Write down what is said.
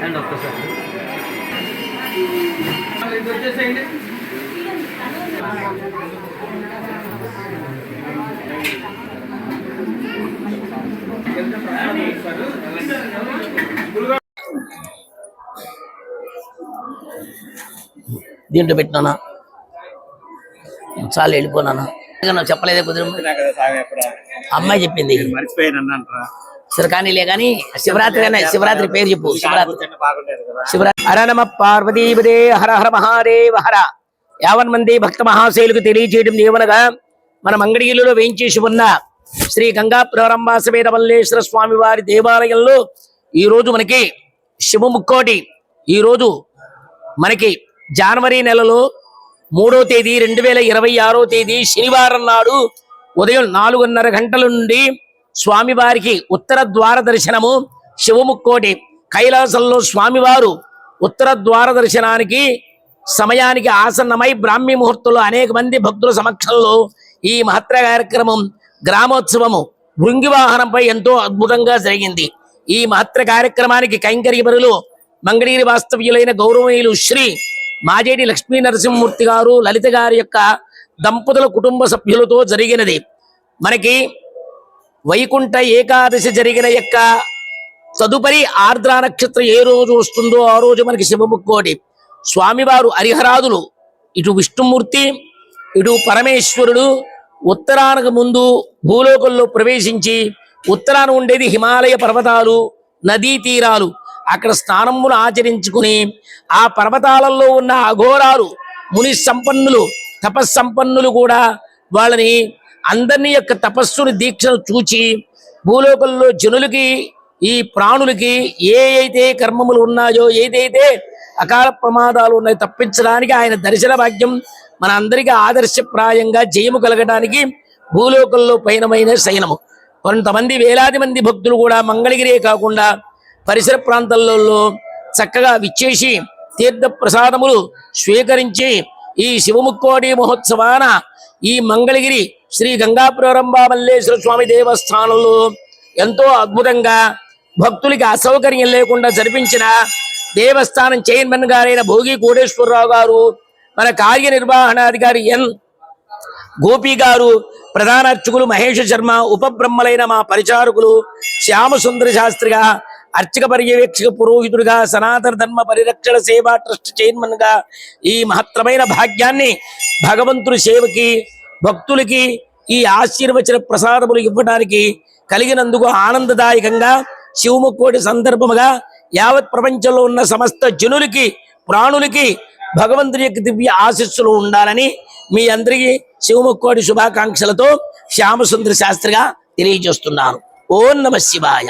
And ఒక్కసారి దీంట్లో పెట్టినా చాలా వెళ్ళిపోనా చెప్పలేదే కుదిరి అమ్మాయి చెప్పింది సరే కానీలే కానీ శివరాత్రి పేరు చెప్పు. శివరాత్రి హర నమ పార్వతీపదే హర హర మహాదేవ హర. 50 మంది భక్త మహాశైలకు తెలియజేయడం ఏమనగా మన మంగళగిరిలో వేయించేసి ఉన్న శ్రీ గంగా ప్రారంభ సమేత మల్లేశ్వర స్వామి వారి దేవాలయంలో ఈ రోజు మనకి శివముక్కోటి ఈ రోజు మనకి జనవరి నెలలో 3వ తేదీ 2026వ తేదీ శనివారం నాడు ఉదయం 4:30 గంటల నుండి స్వామివారికి ఉత్తర ద్వార దర్శనము. శివముక్కోటి కైలాసంలో స్వామివారు ఉత్తర ద్వార దర్శనానికి సమయానికి ఆసన్నమై బ్రాహ్మీ ముహూర్తంలో అనేక మంది భక్తుల సమక్షంలో ఈ మహత్తర కార్యక్రమం గ్రామోత్సవము భృంగివాహనంపై ఎంతో అద్భుతంగా జరిగింది. ఈ మహత్తర కార్యక్రమానికి కైంకర్యపరులు మంగళగిరి వాస్తవ్యులైన గౌరవనీయులు శ్రీ మాజేటి లక్ష్మీ నరసింహమూర్తి గారు లలిత గారి యొక్క దంపతుల కుటుంబ సభ్యులతో జరిగినది. మనకి వైకుంఠ ఏకాదశి జరిగిన యొక్క తదుపరి ఆర్ద్రా నక్షత్రం ఏ రోజు వస్తుందో ఆ రోజు మనకి శివముక్కోటి. స్వామివారు హరిహరాదులు ఇటు విష్ణుమూర్తి ఇటు పరమేశ్వరుడు ఉత్తరానికి ముందు భూలోకంలో ప్రవేశించి ఉత్తరాన ఉండేది హిమాలయ పర్వతాలు నదీ తీరాలు. అక్కడ స్నానములు ఆచరించుకుని ఆ పర్వతాలలో ఉన్న అఘోరాలు ముని సంపన్నులు తపస్సంపన్నులు కూడా వాళ్ళని అందరినీ యొక్క తపస్సుని దీక్షను చూచి భూలోకంలో జనులకి ఈ ప్రాణులకి ఏ అయితే కర్మములు ఉన్నాయో ఏదైతే అకాల ప్రమాదాలు ఉన్నాయో తప్పించడానికి ఆయన దర్శన భాగ్యం మన అందరికీ ఆదర్శప్రాయంగా జయము కలగడానికి భూలోకంలో పైనమైన శయనము. కొంతమంది వేలాది మంది భక్తులు కూడా మంగళగిరే కాకుండా పరిసర ప్రాంతాలలో చక్కగా విచ్చేసి తీర్థ ప్రసాదములు స్వీకరించి ఈ శివముక్కోటి మహోత్సవాన ఈ మంగళగిరి శ్రీ గంగా ప్రారంభ మల్లేశ్వర స్వామి దేవస్థానంలో ఎంతో అద్భుతంగా భక్తులకి అసౌకర్యం లేకుండా జరిపించిన దేవస్థానం చైర్మన్ గారైన భోగి కోటేశ్వరరావు గారు, మన కార్యనిర్వహణాధికారి ఎన్ గోపి గారు, ప్రధాన అర్చకులు మహేష్ శర్మ, ఉపబ్రహ్మలైన మా పరిచారకులు శ్యామసుందర శాస్త్రిగా, అర్చక పర్యవేక్షక పురోహితుడిగా, సనాతన ధర్మ పరిరక్షణ సేవా ట్రస్ట్ చైర్మన్ గా ఈ మహత్తరమైన భాగ్యాన్ని భగవంతుడి సేవకి భక్తులకి ఈ ఆశీర్వచన ప్రసాదములు ఇవ్వడానికి కలిగినందుకు ఆనందదాయకంగా శివముక్కోటి సందర్భముగా యావత్ ప్రపంచంలో ఉన్న సమస్త జనులకి ప్రాణులకి భగవంతుడి యొక్క దివ్య ఆశీస్సులు ఉండాలని మీ అందరికీ శివముక్కోటి శుభాకాంక్షలతో శ్యామసుందర శాస్త్రిగా తెలియజేస్తున్నాను. ఓం నమః శివాయ.